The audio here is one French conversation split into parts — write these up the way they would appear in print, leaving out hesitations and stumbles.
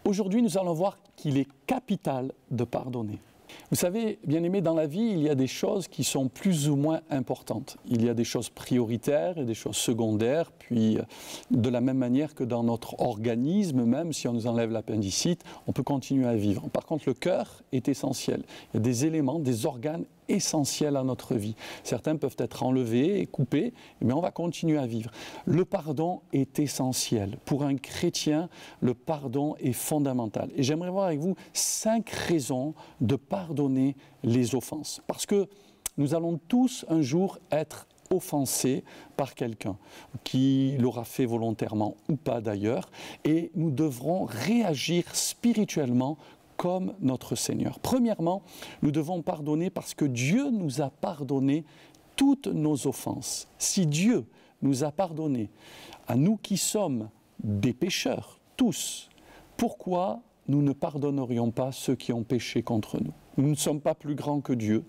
Aujourd'hui, nous allons voir qu'il est capital de pardonner. Vous savez, bien-aimés, dans la vie, il y a des choses qui sont plus ou moins importantes. Il y a des choses prioritaires et des choses secondaires, puis de la même manière que dans notre organisme, même si on nous enlève l'appendicite, on peut continuer à vivre. Par contre, le cœur est essentiel. Il y a des éléments, des organes essentiels à notre vie. Certains peuvent être enlevés et coupés, mais on va continuer à vivre. Le pardon est essentiel. Pour un chrétien, le pardon est fondamental. Et j'aimerais voir avec vous 5 raisons de pardonner les offenses. Parce que nous allons tous un jour être offensés par quelqu'un qui l'aura fait volontairement ou pas d'ailleurs, et nous devrons réagir spirituellement comme notre Seigneur. Premièrement, nous devons pardonner parce que Dieu nous a pardonné toutes nos offenses. Si Dieu nous a pardonné, à nous qui sommes des pécheurs, tous, pourquoi nous ne pardonnerions pas ceux qui ont péché contre nous? Nous ne sommes pas plus grands que Dieu.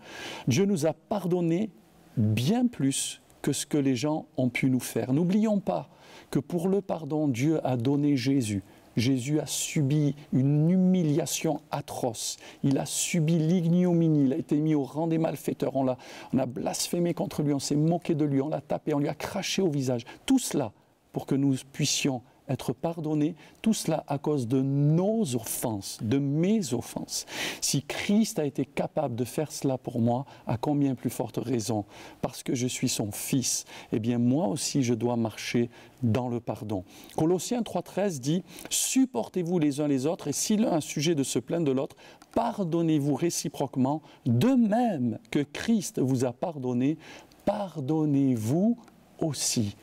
Dieu nous a pardonné bien plus que ce que les gens ont pu nous faire. N'oublions pas que pour le pardon, Dieu a donné Jésus. Jésus a subi une humiliation atroce. Il a subi l'ignominie. Il a été mis au rang des malfaiteurs. On a blasphémé contre lui, on s'est moqué de lui, on l'a tapé, on lui a craché au visage. Tout cela pour que nous puissions être pardonnés, tout cela à cause de nos offenses, de mes offenses. Si Christ a été capable de faire cela pour moi, à combien plus forte raison? Parce que je suis son fils, eh bien moi aussi je dois marcher dans le pardon. Colossiens 3,13 dit « Supportez-vous les uns les autres, et si l'un a sujet de se plaindre de l'autre, pardonnez-vous réciproquement, de même que Christ vous a pardonné, pardonnez-vous aussi. »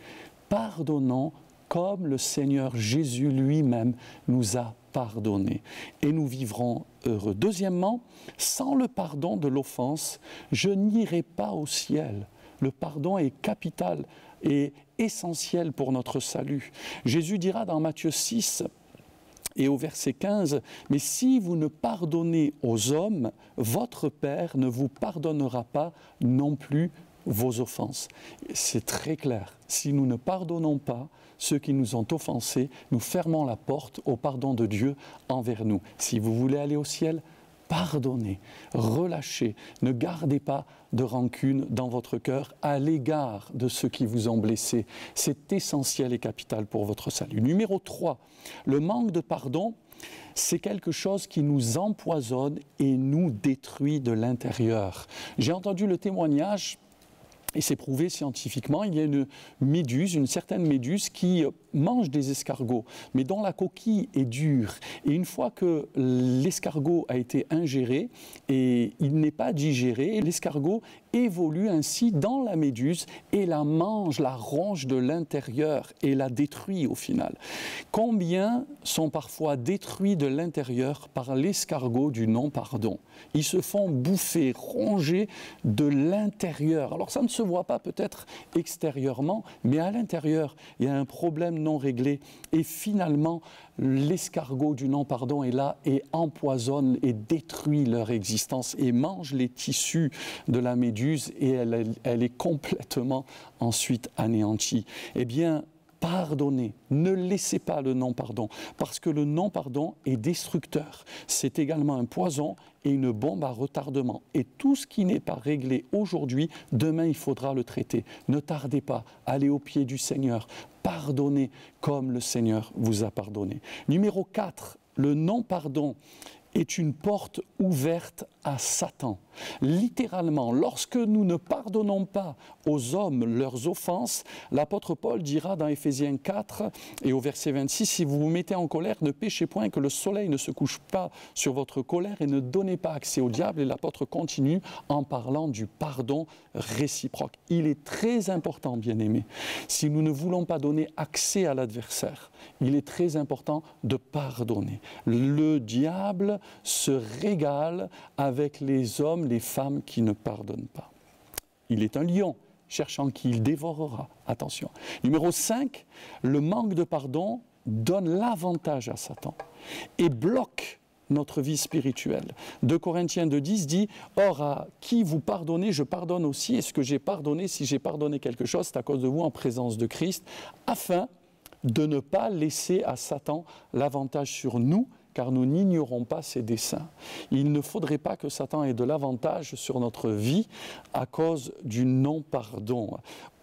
Pardonnons comme le Seigneur Jésus lui-même nous a pardonné. Et nous vivrons heureux. Deuxièmement, sans le pardon de l'offense, je n'irai pas au ciel. Le pardon est capital et essentiel pour notre salut. Jésus dira dans Matthieu 6, et au verset 15, « Mais si vous ne pardonnez aux hommes, votre Père ne vous pardonnera pas non plus vos offenses. » C'est très clair. Si nous ne pardonnons pas ceux qui nous ont offensés, nous fermons la porte au pardon de Dieu envers nous. Si vous voulez aller au ciel, pardonnez, relâchez, ne gardez pas de rancune dans votre cœur à l'égard de ceux qui vous ont blessés. C'est essentiel et capital pour votre salut. Numéro 3, le manque de pardon, c'est quelque chose qui nous empoisonne et nous détruit de l'intérieur. J'ai entendu le témoignage, et c'est prouvé scientifiquement, il y a une méduse, une certaine méduse qui mange des escargots, mais dont la coquille est dure. Et une fois que l'escargot a été ingéré et il n'est pas digéré, l'escargot évolue ainsi dans la méduse et la mange, la ronge de l'intérieur et la détruit au final. Combien sont parfois détruits de l'intérieur par l'escargot du non-pardon? Ils se font bouffer, ronger de l'intérieur. Alors ça ne se voit pas peut-être extérieurement, mais à l'intérieur, il y a un problème non réglé. Et finalement, l'escargot du non-pardon est là et empoisonne et détruit leur existence et mange les tissus de la méduse et elle est complètement ensuite anéantie. Eh bien, pardonnez, ne laissez pas le non-pardon, parce que le non-pardon est destructeur. C'est également un poison et une bombe à retardement. Et tout ce qui n'est pas réglé aujourd'hui, demain il faudra le traiter. Ne tardez pas, allez au pied du Seigneur, pardonnez comme le Seigneur vous a pardonné. Numéro 4, le non-pardon est une porte ouverte à Satan. Littéralement, lorsque nous ne pardonnons pas aux hommes leurs offenses, l'apôtre Paul dira dans Éphésiens 4 et au verset 26, « Si vous vous mettez en colère, ne péchez point, que le soleil ne se couche pas sur votre colère et ne donnez pas accès au diable. » Et l'apôtre continue en parlant du pardon réciproque. Il est très important, bien-aimés, si nous ne voulons pas donner accès à l'adversaire, il est très important de pardonner. Le diable se régale avec les hommes, les femmes qui ne pardonnent pas. Il est un lion cherchant qui il dévorera. Attention. Numéro 5, le manque de pardon donne l'avantage à Satan et bloque notre vie spirituelle. 2 Corinthiens 2,10 dit « Or, à qui vous pardonnez, je pardonne aussi, et ce que j'ai pardonné, si j'ai pardonné quelque chose, c'est à cause de vous en présence de Christ, afin de ne pas laisser à Satan l'avantage sur nous, car nous n'ignorons pas ses desseins. Il ne faudrait pas que Satan ait de l'avantage sur notre vie à cause du non-pardon.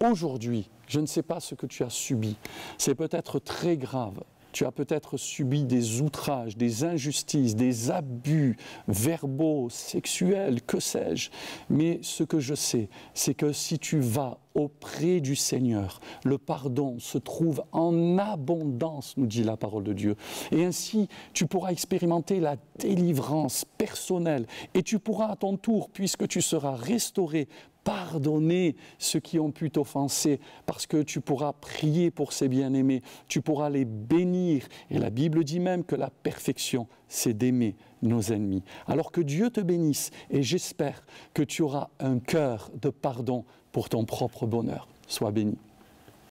Aujourd'hui, je ne sais pas ce que tu as subi. C'est peut-être très grave. Tu as peut-être subi des outrages, des injustices, des abus verbaux, sexuels, que sais-je. Mais ce que je sais, c'est que si tu vas auprès du Seigneur, le pardon se trouve en abondance, nous dit la parole de Dieu. Et ainsi, tu pourras expérimenter la délivrance personnelle. Et tu pourras à ton tour, puisque tu seras restauré, pardonner ceux qui ont pu t'offenser, parce que tu pourras prier pour ces bien-aimés, tu pourras les bénir. Et la Bible dit même que la perfection, c'est d'aimer nos ennemis. Alors que Dieu te bénisse, et j'espère que tu auras un cœur de pardon pour ton propre bonheur. Sois béni.